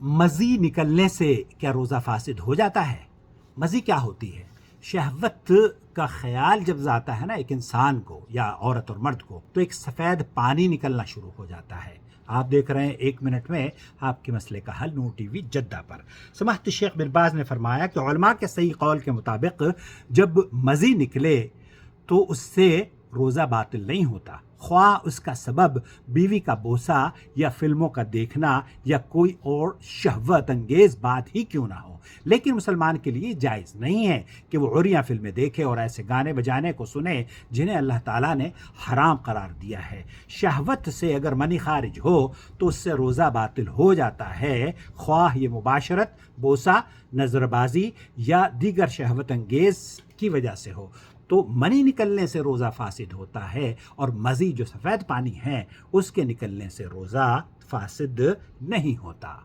मज़ी निकलने से क्या रोज़ा फासिद हो जाता है? मज़ी क्या होती है? शहवत का ख्याल जब आता है ना एक इंसान को या औरत और मर्द को, तो एक सफ़ेद पानी निकलना शुरू हो जाता है। आप देख रहे हैं 1 मिनट में आपके मसले का हल, नूर टीवी जद्दा पर। समाहत शेख बिन बाज ने फरमाया कि उलमा के सही कौल के मुताबिक जब मज़ी निकले तो उससे रोज़ा बातिल नहीं होता, ख्वाह उसका सबब बीवी का बोसा या फिल्मों का देखना या कोई और शहवत अंगेज बात ही क्यों ना हो। लेकिन मुसलमान के लिए जायज़ नहीं है कि वो उरिया फिल्में देखे और ऐसे गाने बजाने को सुने जिन्हें अल्लाह ताला ने हराम करार दिया है। शहवत से अगर मनी खारिज हो तो उससे रोज़ा बातिल हो जाता है, ख्वाह ये मुबाशरत, बोसा, नज़रबाजी या दीगर शहवत अंगेज की वजह से हो। तो मनी निकलने से रोज़ा फासिद होता है और मज़ी जो सफ़ेद पानी है उसके निकलने से रोज़ा फासिद नहीं होता।